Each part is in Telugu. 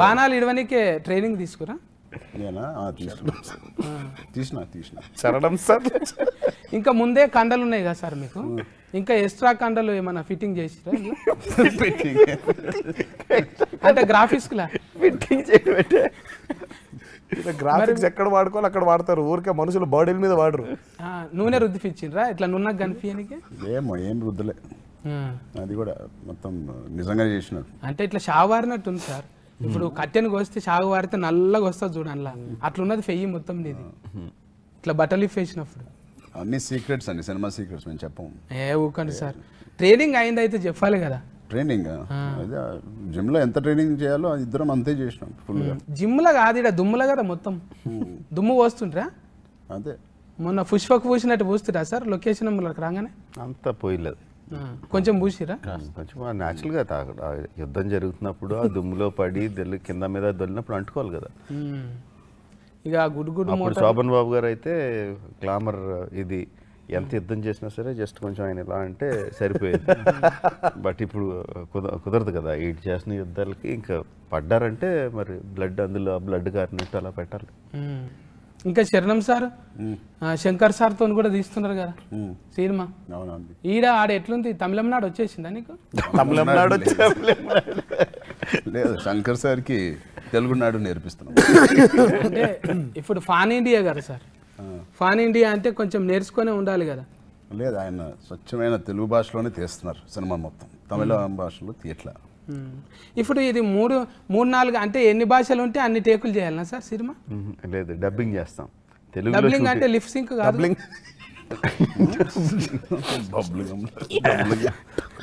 బాణాలు ఇడవనికే ట్రైనింగ్ తీసుకురా నేనా తీసిన చరణం సార్ ఇంకా ముందే కండలు ఉన్నాయి కదా సార్ మీకు ఇంకా ఎక్స్ట్రా కండలు ఏమైనా ఫిట్టింగ్ చేసిరా అంటే గ్రాఫిక్స్ లా ఫిట్టింగ్ చేయబట్టే గ్రాఫిక్స్ ఎక్కడ వాడుకోవాలి అక్కడ వాడతారు ఊరికే మనుషులు బాడీల మీద వాడరు నూనె రుద్ది ఫిచ్చిండ్రా ఇట్లా నున్నకు కనిపించడానికి ఏం రుద్దులే అది కూడా మొత్తం నిజంగా చేసినాడు అంటే ఇట్లా షావారినట్టు ఉంది సార్ ఇప్పుడు కట్టెను కోస్తే షాగు వారితే నల్లగా వస్తుంది చూడు అందులో అట్లున్నది ఫెయ్యి మొత్తం నీది ఇట్లా బట్టలు ఇప్పేసినప్పుడు అన్ని సీక్రెట్స్ అండి సినిమా సీక్రెట్స్ మేము చెప్పము ఊకండి సార్ ట్రైనింగ్ అయింది అయితే చెప్పాలి కదా ట్రైనింగ్ అదే జిమ్లో ఎంత ట్రైనింగ్ చేయాలో ఇద్దరం అంతే చేసినాం ఫుల్గా జిమ్లో కాదు ఇక్కడ దుమ్ములో కదా మొత్తం దుమ్ము పోస్తుంటారా అదే మొన్న పుష్పకు పూసినట్టు పూస్తురా సార్ లొకేషన్ రాగానే అంత పోయలేదు కొంచెం పూసిరా కొంచెం న్యాచురల్గా యుద్ధం జరుగుతున్నప్పుడు ఆ దుమ్ములో పడి కింద మీద దొల్లినప్పుడు అంటుకోవాలి కదా ఇక గుడ్డు శోభన్ బాబు గారు అయితే గ్లామర్ ఇది ఎంత యుద్ధం చేసినా సరే జస్ట్ కొంచెం ఆయన ఎలా అంటే సరిపోయేది బట్ ఇప్పుడు కుదరదు కదా ఇటు చేసిన యుద్ధాలకి ఇంకా పడ్డారంటే మరి బ్లడ్ అందులో బ్లడ్ కారినట్టు అలా పెట్టాలి ఇంకా శరణం సార్ శంకర్ సార్ తో కూడా తీస్తున్నారు కదా సినిమా ఈడ ఆడ ఎట్లుంది తమిళనాడు వచ్చేసిందా నీకు తమిళనాడు లేదు శంకర్ సార్కి తెలుగునాడు నేర్పిస్తున్నాం అంటే ఇప్పుడు ఫాన్ ఇండియా కదా సార్ ఫాన్ ఇండియా అంటే కొంచెం నేర్చుకునే ఉండాలి కదా లేదు ఆయన స్వచ్ఛమైన తెలుగు భాషలోనే తీస్తున్నారు సినిమా మొత్తం తమిళ భాషలో తీయట్లా ఇప్పుడు ఇది మూడు నాలుగు అంటే ఎన్ని భాషలు ఉంటే అన్ని టేకులు చేయాలనా సార్ సినిమా లేదు డబ్బింగ్ చేస్తాం డబ్బింగ్ అంటే లిప్ సింక్ కాదు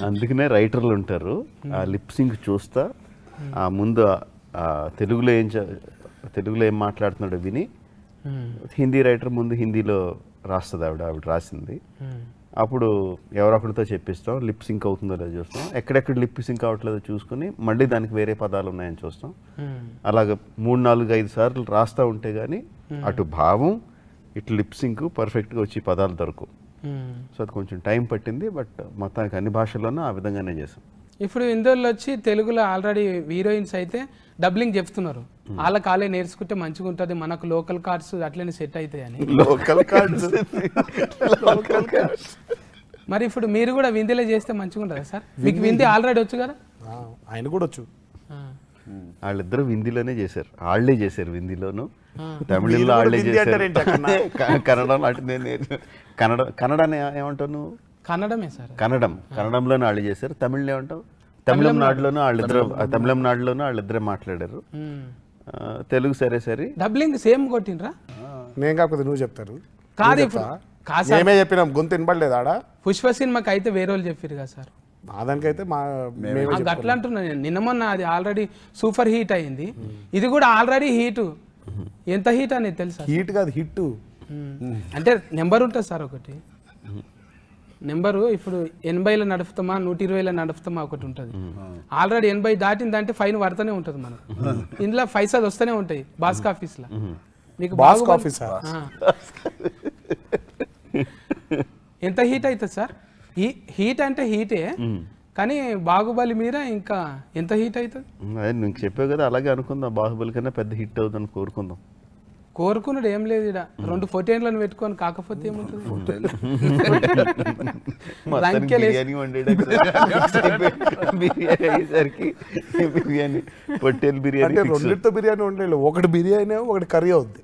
అందుకనే రైటర్లు ఉంటారు ఆ లిప్ సింక్ చూస్తా ఆ ముందు తెలుగులో ఏం మాట్లాడుతున్నాడో విని హిందీ రైటర్ ముందు హిందీలో రాస్తుంది ఆవిడ రాసింది అప్పుడు ఎవరొకరితో చెప్పిస్తాం లిప్ సింక్ అవుతుందో లేదో చూస్తాం ఎక్కడెక్కడ లిప్ సింక్ అవ్వట్లేదో చూసుకుని మళ్ళీ దానికి వేరే పదాలు ఉన్నాయని చూస్తాం అలాగ 3, 4, 5 సార్లు రాస్తూ ఉంటే కానీ అటు భావం ఇటు లిప్ సింక్ పర్ఫెక్ట్గా వచ్చి పదాలు దొరకవు సో అది కొంచెం టైం పట్టింది బట్ మొత్తానికి అన్ని భాషల్లోనూ ఆ విధంగానే చేసాం ఇప్పుడు ఇందులో వచ్చి తెలుగులో ఆల్రెడీ హీరోయిన్స్ అయితే డబ్లింగ్ చెప్తున్నారు వాళ్ళ కాలే నేర్చుకుంటే మంచిగా ఉంటుంది మనకు లోకల్ కార్డ్స్ అట్లనే సెట్ అవుతాయి అని లోకల్ కార్డ్స్ మరి ఇప్పుడు మీరు కూడా విందీలో చేస్తే మంచిగా ఉంటుందా సార్ మీకు విందీ ఆల్రెడీ వచ్చు కదా ఆయన కూడా వచ్చు వాళ్ళిద్దరూ హిందీలోనే చేశారు వాళ్ళే చేశారు హిందీలోను తమిళంలో వాళ్ళే చేశారు కన్నడం కన్నడ ఏమంటావు కన్నడమే సార్ కన్నడంలోనే వాళ్ళు చేశారు తమిళ్లో ఏమంటావు తమిళనాడులోనూ వాళ్ళిద్దరే మాట్లాడారు తెలుగు సరే డబ్లింగ్ సేమ్ కొట్టినరా నేను కాకపోతే నువ్వు చెప్తారు కాదు మేమే చెప్పినాం గొంతు వినపడలేదు ఆడ పుష్ప సినిమాకి అయితే వేరే వాళ్ళు చెప్పారు కదా సార్ దానికైతే అట్లా అంటున్నా నేను నిన్న మొన్న అది ఆల్రెడీ సూపర్ హీట్ అయింది ఇది కూడా ఆల్రెడీ హీట్ ఎంత హీట్ అనేది తెలుసా హీట్ కాదు హిట్ అంటే నెంబర్ ఉంటుంది సార్ ఒకటి నెంబరు ఇప్పుడు 80లో నడుపుతామా 120లో నడుపుతామా ఒకటి ఉంటుంది ఆల్రెడీ 80 దాటిందంటే ఫైన్ పడుతూనే ఉంటుంది మనకు ఇందులో పైసలు వస్తూనే ఉంటాయి బాస్క్ ఆఫీస్లో మీకు బాస్క్ ఆఫీస్ ఎంత హీట్ అవుతుంది సార్ హీట్ అంటే హీటే కానీ బాహుబలి మీద ఇంకా ఎంత హీట్ అవుతుంది నువ్వు చెప్పావు కదా అలాగే అనుకుందాం బాహుబలి కన్నా పెద్ద హిట్ అవుతుందని కోరుకున్నాడు ఏం లేదు ఇక్కడ 2 14లను పెట్టుకొని కాకపోతే ఏముంటుంది పొట్టేలు బిర్యానీ రెండింటితో బిర్యానీ ఉండలేదు ఒకటి బిర్యానీ ఒకటి కర్రీ అవుద్ది